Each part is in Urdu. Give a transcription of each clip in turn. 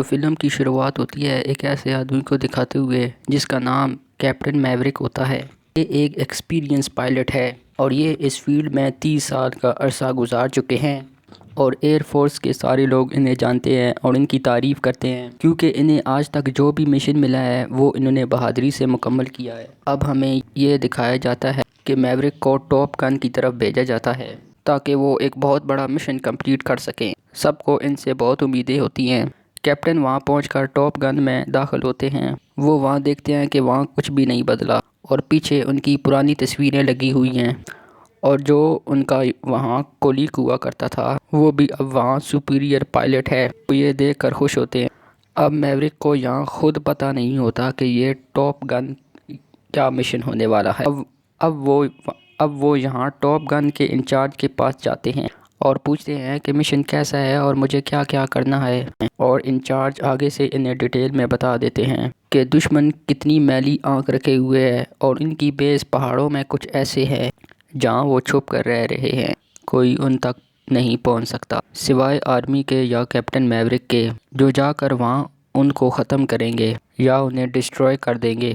تو فلم کی شروعات ہوتی ہے ایک ایسے آدمی کو دکھاتے ہوئے جس کا نام کیپٹن میوریک ہوتا ہے۔ یہ ایک ایکسپیرینس پائلٹ ہے اور یہ اس فیلڈ میں 30 سال کا عرصہ گزار چکے ہیں اور ایئر فورس کے سارے لوگ انہیں جانتے ہیں اور ان کی تعریف کرتے ہیں کیونکہ انہیں آج تک جو بھی مشن ملا ہے وہ انہوں نے بہادری سے مکمل کیا ہے۔ اب ہمیں یہ دکھایا جاتا ہے کہ میوریک کو ٹاپ گن کی طرف بھیجا جاتا ہے تاکہ وہ ایک بہت بڑا مشن کمپلیٹ کر سکیں۔ سب کو ان سے بہت امیدیں ہوتی ہیں۔ کیپٹن وہاں پہنچ کر ٹاپ گن میں داخل ہوتے ہیں۔ وہ وہاں دیکھتے ہیں کہ وہاں کچھ بھی نہیں بدلا اور پیچھے ان کی پرانی تصویریں لگی ہوئی ہیں اور جو ان کا وہاں کولیگ ہوا کرتا تھا وہ بھی اب وہاں سپیریئر پائلٹ ہے۔ وہ یہ دیکھ کر خوش ہوتے ہیں۔ اب میوریک کو یہاں خود پتہ نہیں ہوتا کہ یہ ٹاپ گن کیا مشن ہونے والا ہے۔ اب وہ یہاں ٹاپ گن کے انچارج کے پاس جاتے ہیں اور پوچھتے ہیں کہ مشن کیسا ہے اور مجھے کیا کیا کرنا ہے، اور انچارج آگے سے انہیں ڈیٹیل میں بتا دیتے ہیں کہ دشمن کتنی میلی آنکھ رکھے ہوئے ہے اور ان کی بیس پہاڑوں میں کچھ ایسے ہے جہاں وہ چھپ کر رہ رہے ہیں، کوئی ان تک نہیں پہنچ سکتا سوائے آرمی کے یا کیپٹن میوریک کے، جو جا کر وہاں ان کو ختم کریں گے یا انہیں ڈسٹروائے کر دیں گے،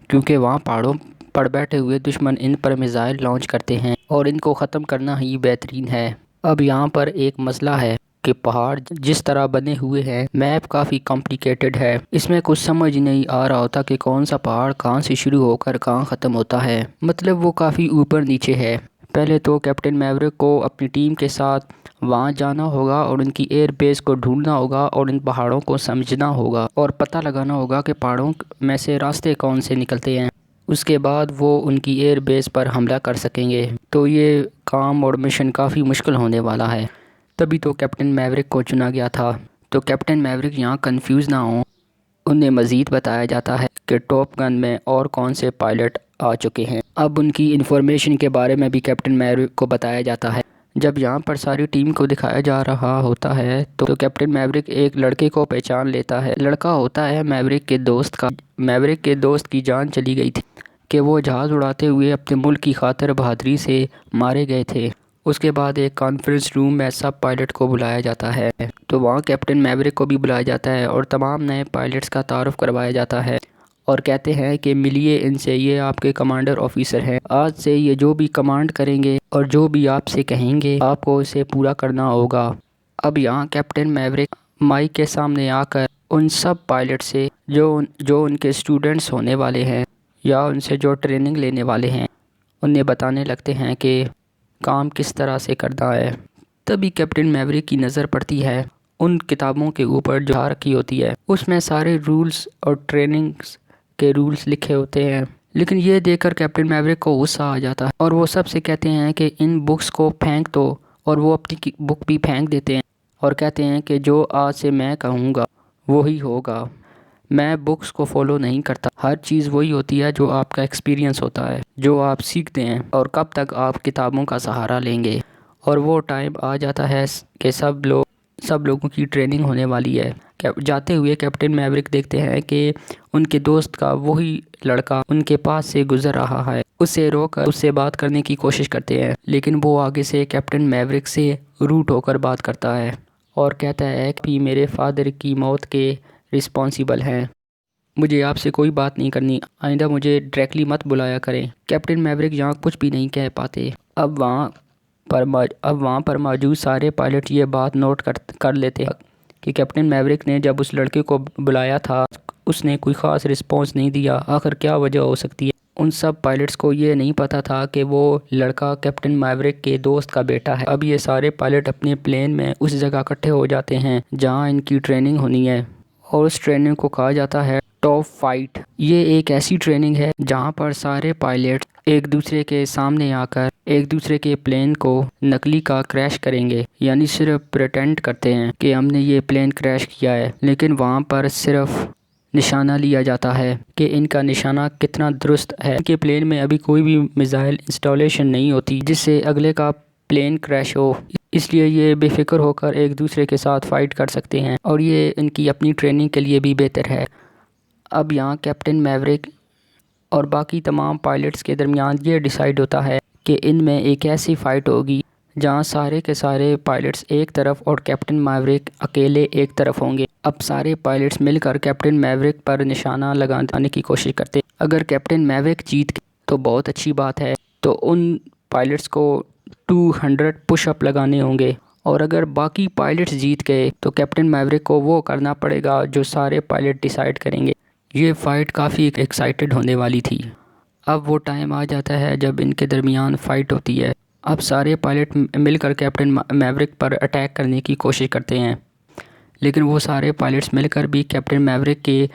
کیونکہ وہاں پہاڑوں پر بیٹھے ہوئے دشمن ان پر میزائل لانچ کرتے ہیں اور ان کو ختم کرنا ہی بہترین ہے۔ اب یہاں پر ایک مسئلہ ہے کہ پہاڑ جس طرح بنے ہوئے ہیں، میپ کافی کمپلیکیٹڈ ہے، اس میں کچھ سمجھ نہیں آ رہا ہوتا کہ کون سا پہاڑ کہاں سے شروع ہو کر کہاں ختم ہوتا ہے، مطلب وہ کافی اوپر نیچے ہے۔ پہلے تو کیپٹن میوریک کو اپنی ٹیم کے ساتھ وہاں جانا ہوگا اور ان کی ایئر بیس کو ڈھونڈنا ہوگا اور ان پہاڑوں کو سمجھنا ہوگا اور پتہ لگانا ہوگا کہ پہاڑوں میں سے راستے کون سے نکلتے ہیں، اس کے بعد وہ ان کی ایئر بیس پر حملہ کر سکیں گے۔ تو یہ کام اور مشن کافی مشکل ہونے والا ہے، تبھی تو کیپٹن میوریک کو چنا گیا تھا۔ تو کیپٹن میوریک یہاں کنفیوز نہ ہوں، انہیں مزید بتایا جاتا ہے کہ ٹاپ گن میں اور کون سے پائلٹ آ چکے ہیں۔ اب ان کی انفارمیشن کے بارے میں بھی کیپٹن میوریک کو بتایا جاتا ہے۔ جب یہاں پر ساری ٹیم کو دکھایا جا رہا ہوتا ہے تو کیپٹن میوریک ایک لڑکے کو پہچان لیتا ہے۔ لڑکا ہوتا ہے میوریک کے دوست کا۔ میوریک کے دوست کی جان چلی گئی تھی کہ وہ جہاز اڑاتے ہوئے اپنے ملک کی خاطر بہادری سے مارے گئے تھے۔ اس کے بعد ایک کانفرنس روم میں سب پائلٹ کو بلایا جاتا ہے، تو وہاں کیپٹن میوریک کو بھی بلایا جاتا ہے اور تمام نئے پائلٹس کا تعارف کروایا جاتا ہے اور کہتے ہیں کہ ملیے ان سے، یہ آپ کے کمانڈر آفیسر ہیں، آج سے یہ جو بھی کمانڈ کریں گے اور جو بھی آپ سے کہیں گے آپ کو اسے پورا کرنا ہوگا۔ اب یہاں کیپٹن میوریک مائک کے سامنے آ کر ان سب پائلٹ سے جو ان کے اسٹوڈنٹس ہونے والے ہیں یا ان سے جو ٹریننگ لینے والے ہیں انہیں بتانے لگتے ہیں کہ کام کس طرح سے کرنا ہے۔ تبھی کیپٹن میوریک کی نظر پڑتی ہے ان کتابوں کے اوپر جو رکھی ہوتی ہے، اس میں سارے رولز اور ٹریننگز کے رولز لکھے ہوتے ہیں، لیکن یہ دیکھ کر کیپٹن میوریک کو غصہ آ جاتا ہے اور وہ سب سے کہتے ہیں کہ ان بکس کو پھینک دو، اور وہ اپنی بک بھی پھینک دیتے ہیں اور کہتے ہیں کہ جو آج سے میں کہوں گا وہی ہوگا، میں بکس کو فالو نہیں کرتا، ہر چیز وہی ہوتی ہے جو آپ کا ایکسپیرینس ہوتا ہے، جو آپ سیکھتے ہیں، اور کب تک آپ کتابوں کا سہارا لیں گے۔ اور وہ ٹائم آ جاتا ہے کہ سب لوگوں کی ٹریننگ ہونے والی ہے۔ جاتے ہوئے کیپٹن میوریک دیکھتے ہیں کہ ان کے دوست کا وہی لڑکا ان کے پاس سے گزر رہا ہے، اسے روک کر اس سے بات کرنے کی کوشش کرتے ہیں، لیکن وہ آگے سے کیپٹن میوریک سے روٹ ہو کر بات کرتا ہے اور کہتا ہے کہ میرے فادر کی موت کے رسپانسیبل ہیں، مجھے آپ سے کوئی بات نہیں کرنی، آئندہ مجھے ڈائریکٹلی مت بلایا کریں۔ کیپٹن میوریک یہاں کچھ بھی نہیں کہہ پاتے۔ اب وہاں پر موجود سارے پائلٹ یہ بات نوٹ کر لیتے ہیں کہ کیپٹن میوریک نے جب اس لڑکے کو بلایا تھا اس نے کوئی خاص رسپانس نہیں دیا، آخر کیا وجہ ہو سکتی ہے۔ ان سب پائلٹس کو یہ نہیں پتا تھا کہ وہ لڑکا کیپٹن میوریک کے دوست کا بیٹا ہے۔ اب یہ سارے پائلٹ اپنے پلین میں اس جگہ اکٹھے ہو جاتے ہیں جہاں ان کی ٹریننگ ہونی ہے، اور اس ٹریننگ کو کہا جاتا ہے ٹاپ فائٹ۔ یہ ایک ایسی ٹریننگ ہے جہاں پر سارے پائلٹ ایک دوسرے کے سامنے آ کر ایک دوسرے کے پلین کو نقلی کا کریش کریں گے، یعنی صرف پریٹینڈ کرتے ہیں کہ ہم نے یہ پلین کریش کیا ہے، لیکن وہاں پر صرف نشانہ لیا جاتا ہے کہ ان کا نشانہ کتنا درست ہے۔ ان کے پلین میں ابھی کوئی بھی میزائل انسٹالیشن نہیں ہوتی جس سے اگلے کا پلین کریش ہو، اس لیے یہ بے فکر ہو کر ایک دوسرے کے ساتھ فائٹ کر سکتے ہیں، اور یہ ان کی اپنی ٹریننگ کے لیے بھی بہتر ہے۔ اب یہاں کیپٹن میوریک اور باقی تمام پائلٹس کے درمیان یہ ڈیسائیڈ ہوتا ہے کہ ان میں ایک ایسی فائٹ ہوگی جہاں سارے کے سارے پائلٹس ایک طرف اور کیپٹن میوریک اکیلے ایک طرف ہوں گے۔ اب سارے پائلٹس مل کر کیپٹن میوریک پر نشانہ لگانے کی کوشش کرتے ہیں۔ اگر کیپٹن میوریک جیت گئے تو بہت اچھی بات ہے، تو ان پائلٹس کو 200 پش اپ لگانے ہوں گے، اور اگر باقی پائلٹس جیت گئے تو کیپٹن میوریک کو وہ کرنا پڑے گا جو سارے پائلٹ ڈیسائیڈ کریں گے۔ یہ فائٹ کافی ایکسائٹڈ ہونے والی تھی۔ اب وہ ٹائم آ جاتا ہے جب ان کے درمیان فائٹ ہوتی ہے۔ اب سارے پائلٹ مل کر کیپٹن میوریک پر اٹیک کرنے کی کوشش کرتے ہیں، لیکن وہ سارے پائلٹس مل کر بھی کیپٹن میوریک کے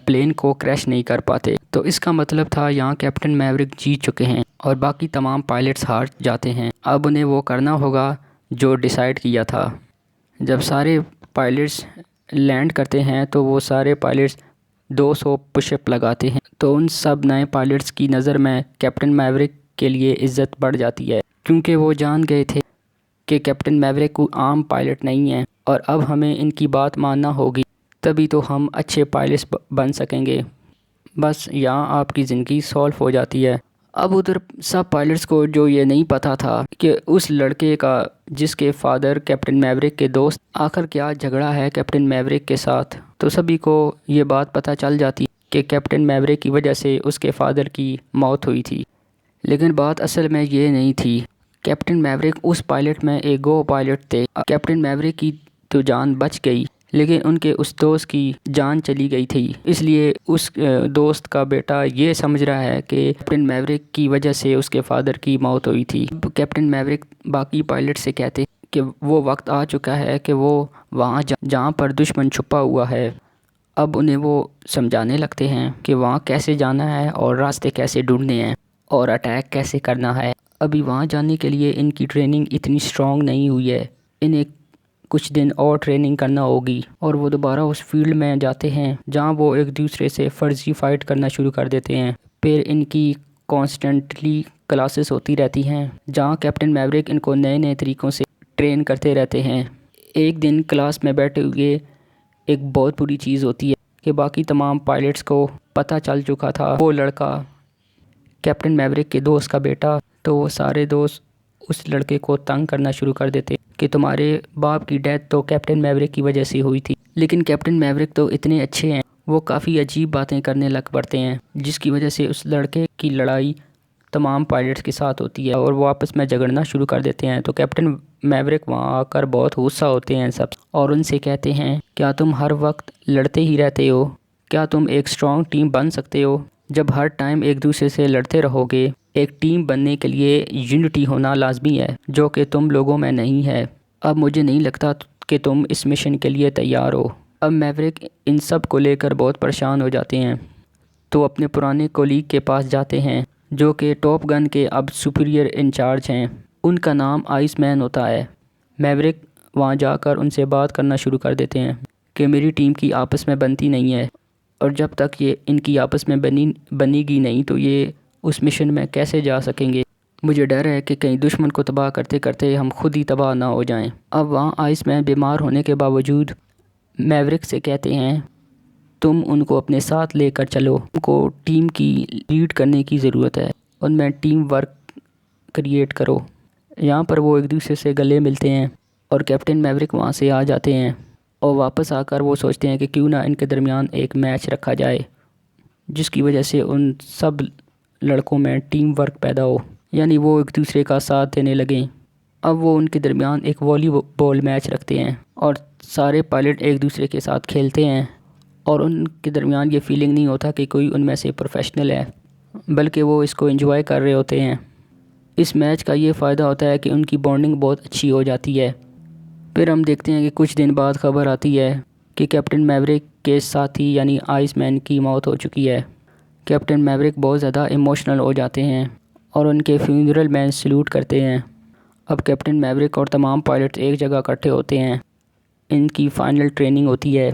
پلین کو کریش نہیں کر پاتے۔ تو اس کا مطلب تھا یہاں کیپٹن میوریک جیت چکے ہیں اور باقی تمام پائلٹس ہار جاتے ہیں۔ اب انہیں وہ کرنا ہوگا جو ڈیسائیڈ کیا تھا۔ جب سارے پائلٹس لینڈ کرتے ہیں تو وہ سارے پائلٹس 200 پش اپ لگاتے ہیں، تو ان سب نئے پائلٹس کی نظر میں کیپٹن میوریک کے لیے عزت بڑھ جاتی ہے، کیونکہ وہ جان گئے تھے کہ کیپٹن میوریک کوئی عام پائلٹ نہیں ہے اور اب ہمیں ان کی بات ماننا ہوگی، تبھی تو ہم اچھے پائلٹس بن سکیں گے۔ بس یہاں آپ کی زندگی سولو ہو جاتی ہے۔ اب ادھر سب پائلٹس کو جو یہ نہیں پتہ تھا کہ اس لڑکے کا جس کے فادر کیپٹن میوریک کے دوست، آخر کیا جھگڑا ہے کیپٹن میوریک کے ساتھ، تو سبھی کو یہ بات پتہ چل جاتی کہ کیپٹن میوریک کی وجہ سے اس کے فادر کی موت ہوئی تھی۔ لیکن بات اصل میں یہ نہیں تھی۔ کیپٹن میوریک اس پائلٹ میں ایک گو پائلٹ تھے۔ کیپٹن میوریک کی تو جان بچ گئی، لیکن ان کے اس دوست کی جان چلی گئی تھی، اس لیے اس دوست کا بیٹا یہ سمجھ رہا ہے کہ کیپٹن میوریک کی وجہ سے اس کے فادر کی موت ہوئی تھی۔ کیپٹن میوریک باقی پائلٹ سے کہتے کہ وہ وقت آ چکا ہے کہ وہ وہاں جہاں پر دشمن چھپا ہوا ہے، اب انہیں وہ سمجھانے لگتے ہیں کہ وہاں کیسے جانا ہے اور راستے کیسے ڈھونڈنے ہیں اور اٹیک کیسے کرنا ہے۔ ابھی وہاں جانے کے لیے ان کی ٹریننگ اتنی سٹرونگ نہیں ہوئی ہے، انہیں کچھ دن اور ٹریننگ کرنا ہوگی، اور وہ دوبارہ اس فیلڈ میں جاتے ہیں جہاں وہ ایک دوسرے سے فرضی فائٹ کرنا شروع کر دیتے ہیں۔ پھر ان کی کانسٹنٹلی کلاسز ہوتی رہتی ہیں جہاں کیپٹن میوریک ان کو نئے نئے طریقوں سے ٹرین کرتے رہتے ہیں۔ ایک دن کلاس میں بیٹھے ہوئے ایک بہت بری چیز ہوتی ہے کہ باقی تمام پائلٹس کو پتہ چل چکا تھا وہ لڑکا کیپٹن میوریک کے دوست کا بیٹا، تو وہ سارے دوست اس لڑکے کو تنگ کرنا شروع کر دیتے کہ تمہارے باپ کی ڈیتھ تو کیپٹن میوریک کی وجہ سے ہوئی تھی۔ لیکن کیپٹن میوریک تو اتنے اچھے ہیں، وہ کافی عجیب باتیں کرنے لگ پڑتے ہیں، جس کی وجہ سے اس لڑکے کی لڑائی تمام پائلٹس کے ساتھ ہوتی ہے اور وہ آپس میں جھگڑنا شروع کر دیتے ہیں۔ تو کیپٹن میوریک وہاں آ کر بہت غصہ ہوتے ہیں سب، اور ان سے کہتے ہیں کیا تم ہر وقت لڑتے ہی رہتے ہو؟ کیا تم ایک اسٹرانگ ٹیم بن سکتے ہو جب ہر ٹائم ایک دوسرے سے لڑتے رہو گے؟ ایک ٹیم بننے کے لیے یونٹی ہونا لازمی ہے، جو کہ تم لوگوں میں نہیں ہے۔ اب مجھے نہیں لگتا کہ تم اس مشن کے لیے تیار ہو۔ اب میوریک ان سب کو لے کر بہت پریشان ہو جاتے ہیں، تو اپنے پرانے کولیگ کے پاس جاتے ہیں جو کہ ٹاپ گن کے اب سپیریئر انچارج ہیں، ان کا نام آئس مین ہوتا ہے۔ میوریک وہاں جا کر ان سے بات کرنا شروع کر دیتے ہیں کہ میری ٹیم کی آپس میں بنتی نہیں ہے، اور جب تک یہ ان کی آپس میں بنے گی نہیں تو یہ اس مشن میں کیسے جا سکیں گے۔ مجھے ڈر ہے کہ کہیں دشمن کو تباہ کرتے کرتے ہم خود ہی تباہ نہ ہو جائیں۔ اب وہاں آئس مین بیمار ہونے کے باوجود میوریک سے کہتے ہیں تم ان کو اپنے ساتھ لے کر چلو، ان کو ٹیم کی لیڈ کرنے کی ضرورت ہے، ان میں ٹیم ورک کریٹ کرو۔ یہاں پر وہ ایک دوسرے سے گلے ملتے ہیں اور کیپٹن میوریک وہاں سے آ جاتے ہیں، اور واپس آ کر وہ سوچتے ہیں کہ کیوں نہ ان کے درمیان ایک میچ رکھا جائے جس کی وجہ سے ان سب لڑکوں میں ٹیم ورک پیدا ہو، یعنی وہ ایک دوسرے کا ساتھ دینے لگیں۔ اب وہ ان کے درمیان ایک والی بال میچ رکھتے ہیں اور سارے پائلٹ ایک دوسرے کے ساتھ کھیلتے ہیں، اور ان کے درمیان یہ فیلنگ نہیں ہوتا کہ کوئی ان میں سے پروفیشنل ہے، بلکہ وہ اس کو انجوائے کر رہے ہوتے ہیں۔ اس میچ کا یہ فائدہ ہوتا ہے کہ ان کی بانڈنگ بہت اچھی ہو جاتی ہے۔ پھر ہم دیکھتے ہیں کہ کچھ دن بعد خبر آتی ہے کہ کیپٹن میوریک کے ساتھی یعنی آئس مین کی موت ہو چکی ہے۔ کیپٹن میوریک بہت زیادہ ایموشنل ہو جاتے ہیں اور ان کے فیونرل میں سلوٹ کرتے ہیں۔ اب کیپٹن میوریک اور تمام پائلٹس ایک جگہ اکٹھے ہوتے ہیں، ان کی فائنل ٹریننگ ہوتی ہے،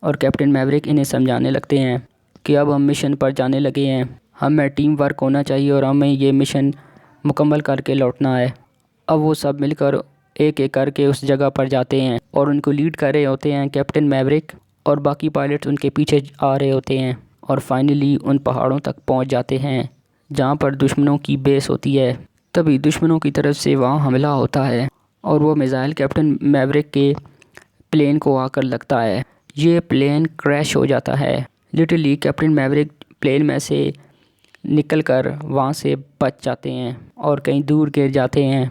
اور کیپٹن میوریک انہیں سمجھانے لگتے ہیں کہ اب ہم مشن پر جانے لگے ہیں، ہمیں ٹیم ورک ہونا چاہیے اور ہمیں یہ مشن مکمل کر کے لوٹنا ہے۔ اب وہ سب مل کر ایک ایک کر کے اس جگہ پر جاتے ہیں اور ان کو لیڈ کر رہے ہوتے ہیں کیپٹن میوریک، اور باقی پائلٹس ان کے پیچھے آ رہے ہوتے ہیں، اور فائنلی ان پہاڑوں تک پہنچ جاتے ہیں جہاں پر دشمنوں کی بیس ہوتی ہے۔ تبھی دشمنوں کی طرف سے وہاں حملہ ہوتا ہے اور وہ میزائل کیپٹن میوریک کے پلین کو آ کر لگتا ہے۔ یہ پلین کریش ہو جاتا ہے۔ لٹرلی کیپٹن میوریک پلین میں سے نکل کر وہاں سے بچ جاتے ہیں اور کہیں دور گر جاتے ہیں۔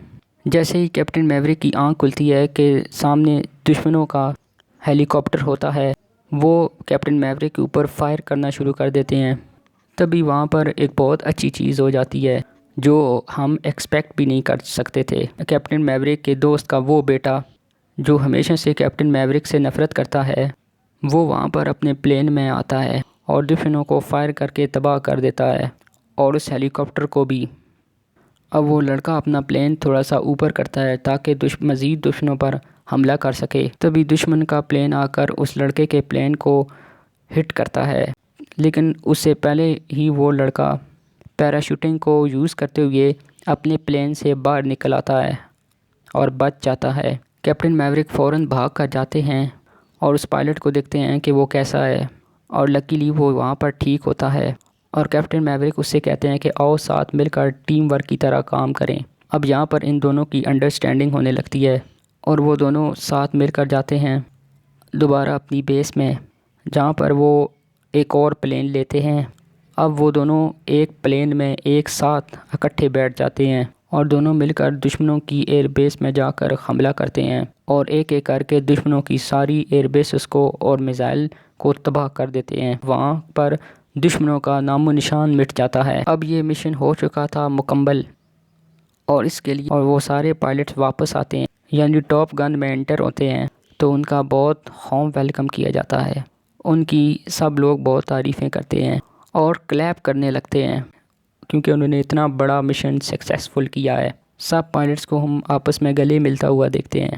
جیسے ہی کیپٹن میوریک کی آنکھ کھلتی ہے کہ سامنے دشمنوں کا ہیلی کاپٹر ہوتا ہے، وہ کیپٹن میوریک کے اوپر فائر کرنا شروع کر دیتے ہیں۔ تبھی وہاں پر ایک بہت اچھی چیز ہو جاتی ہے جو ہم ایکسپیکٹ بھی نہیں کر سکتے تھے۔ کیپٹن میوریک کے دوست کا وہ بیٹا جو ہمیشہ سے کیپٹن میوریک سے نفرت کرتا ہے، وہ وہاں پر اپنے پلین میں آتا ہے اور دشمنوں کو فائر کر کے تباہ کر دیتا ہے اور اس ہیلی کاپٹر کو بھی۔ اب وہ لڑکا اپنا پلین تھوڑا سا اوپر کرتا ہے تاکہ مزید دشمنوں پر حملہ کر سکے۔ تبھی دشمن کا پلین آ کر اس لڑکے کے پلین کو ہٹ کرتا ہے، لیکن اس سے پہلے ہی وہ لڑکا پیراشوٹنگ کو یوز کرتے ہوئے اپنے پلین سے باہر نکل آتا ہے اور بچ جاتا ہے۔ کیپٹن میوریک فوراً بھاگ کر جاتے ہیں اور اس پائلٹ کو دیکھتے ہیں کہ وہ کیسا ہے، اور لکیلی وہ وہاں پر ٹھیک ہوتا ہے اور کیپٹن میوریک اس سے کہتے ہیں کہ آؤ ساتھ مل کر ٹیم ورک کی طرح کام کریں۔ اب یہاں پر ان دونوں کی انڈرسٹینڈنگ ہونے لگتی ہے اور وہ دونوں ساتھ مل کر جاتے ہیں دوبارہ اپنی بیس میں، جہاں پر وہ ایک اور پلین لیتے ہیں۔ اب وہ دونوں ایک پلین میں ایک ساتھ اکٹھے بیٹھ جاتے ہیں اور دونوں مل کر دشمنوں کی ایئر بیس میں جا کر حملہ کرتے ہیں اور ایک ایک کر کے دشمنوں کی ساری ایئر بیسز کو اور میزائل کو تباہ کر دیتے ہیں۔ وہاں پر دشمنوں کا نام و نشان مٹ جاتا ہے۔ اب یہ مشن ہو چکا تھا مکمل اور اس کے لیے اور وہ سارے پائلٹس واپس آتے ہیں، یعنی ٹاپ گن میں انٹر ہوتے ہیں، تو ان کا بہت ہوم ویلکم کیا جاتا ہے۔ ان کی سب لوگ بہت تعریفیں کرتے ہیں اور کلیپ کرنے لگتے ہیں کیونکہ انہوں نے اتنا بڑا مشن سکسیسفل کیا ہے۔ سب پائلٹس کو ہم آپس میں گلے ملتا ہوا دیکھتے ہیں۔